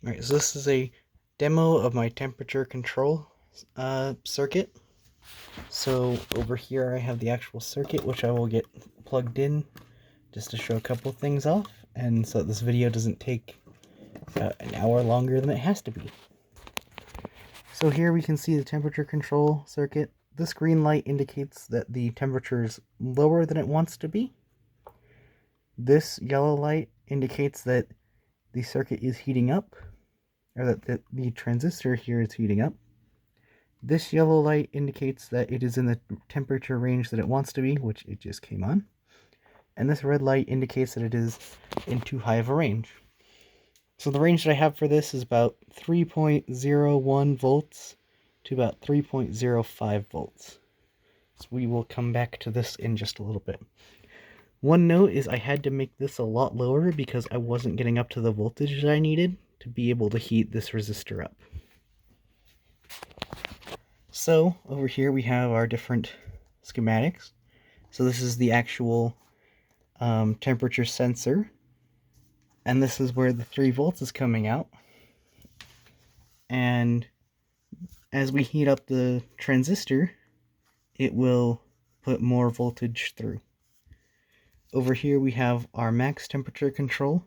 Alright, so this is a demo of my temperature control circuit. So over here I have the actual circuit, which I will get plugged in just to show a couple things off, and so that this video doesn't take an hour longer than it has to be. So here we can see the temperature control circuit. This green light indicates that the temperature is lower than it wants to be. This yellow light indicates that the circuit is heating up, or that the transistor here is heating up. This yellow light indicates that it is in the temperature range that it wants to be, which it just came on. And this red light indicates that it is in too high of a range. So the range that I have for this is about 3.01 volts to about 3.05 volts. So we will come back to this in just a little bit. One note is I had to make this a lot lower because I wasn't getting up to the voltage that I needed to be able to heat this resistor up. So over here we have our different schematics. So this is the actual temperature sensor, and this is where the 3 volts is coming out. And as we heat up the transistor, it will put more voltage through. Over here we have our max temperature control.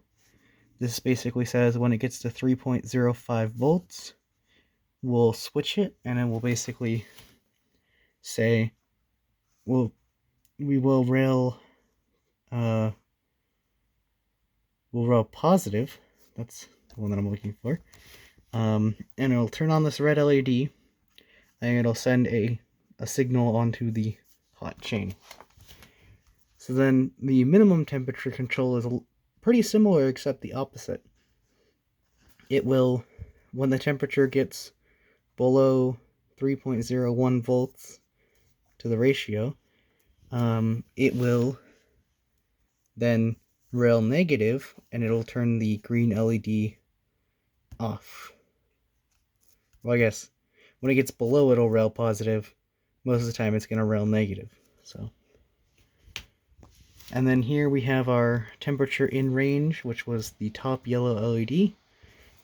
This basically says when it gets to 3.05 volts, we'll switch it, and it will basically say we will rail positive. That's the one that I'm looking for. And it'll turn on this red LED, and it'll send a signal onto the hot chain. So then the minimum temperature control is pretty similar, except the opposite. It will, when the temperature gets below 3.01 volts to the ratio, it will then rail negative, and it'll turn the green LED off. Well, I guess when it gets below, it'll rail positive. Most of the time, it's going to rail negative. So, and then here we have our temperature in range, which was the top yellow LED.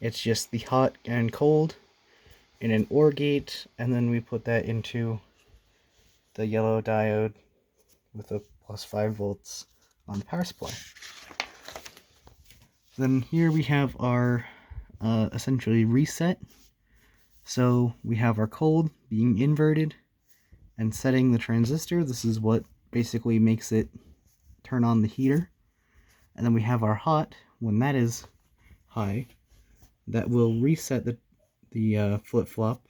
It's just the hot and cold in an OR gate, and then we put that into the yellow diode with a plus 5 volts on the power supply. Then here we have our essentially reset. So we have our cold being inverted and setting the transistor. This is what basically makes it turn on the heater. And then we have our hot. When that is high, that will reset the flip-flop,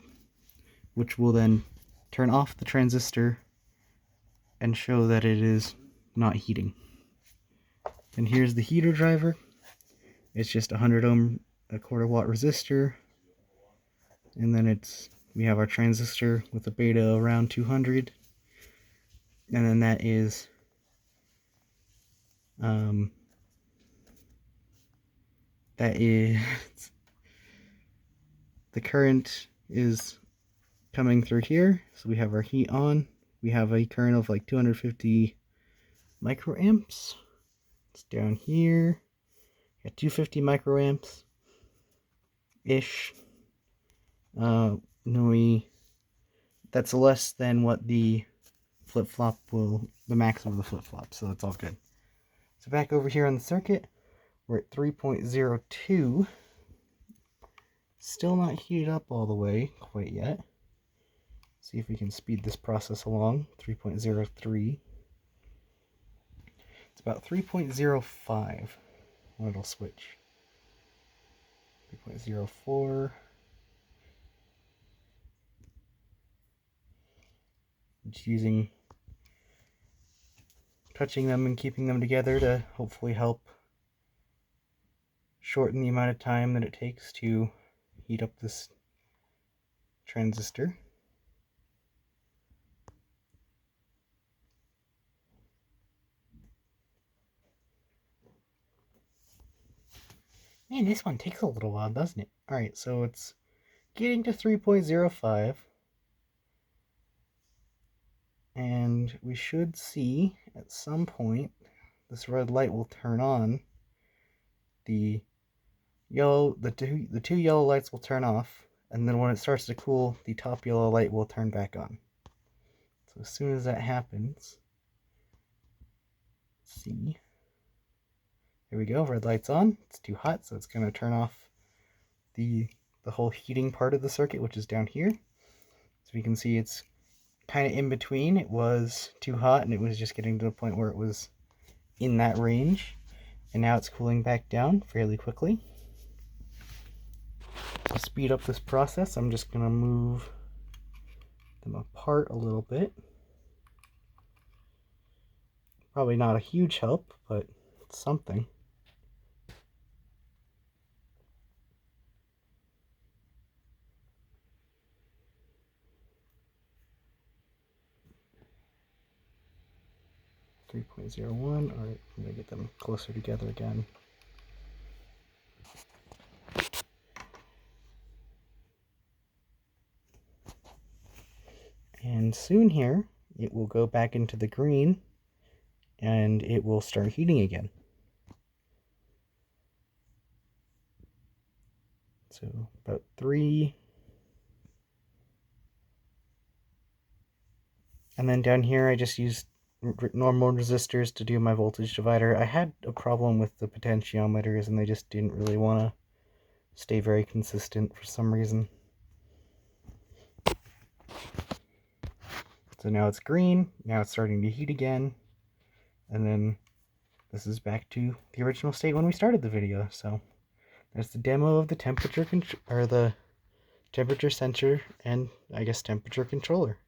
which will then turn off the transistor and show that it is not heating. And here's the heater driver. It's just a 100 ohm, a quarter watt resistor. And then we have our transistor with a beta around 200. And then that is the current is coming through here. So we have our heat on. We have a current of like 250 microamps. It's down here. Got 250 microamps ish. That's less than what the flip-flop the max of the flip-flop, so that's all good. So back over here on the circuit, we're at 3.02. Still not heated up all the way quite yet. See if we can speed this process along. 3.03. It's about 3.05 when it'll switch. 3.04. Just touching them and keeping them together to hopefully help shorten the amount of time that it takes to heat up this transistor. Man, this one takes a little while, doesn't it? Alright, so it's getting to 3.05. And we should see at some point this red light will turn on the the two yellow lights will turn off, and then when it starts to cool, the top yellow light will turn back on. So as soon as that happens, let's see. Here we go, red light's on. It's too hot, so it's gonna turn off the whole heating part of the circuit, which is down here. So we can see it's kind of in between. It was too hot and it was just getting to the point where it was in that range, and now it's cooling back down fairly quickly. To speed up this process, I'm just gonna move them apart a little bit. Probably not a huge help, but it's something. .01. All right, I'm gonna get them closer together again. And soon here, it will go back into the green and it will start heating again. So about 3. And then down here, I just used normal resistors to do my voltage divider. I had a problem with the potentiometers and they just didn't really want to stay very consistent for some reason. So now it's green, now it's starting to heat again, and then this is back to the original state when we started the video. So there's the demo of the temperature sensor and I guess temperature controller.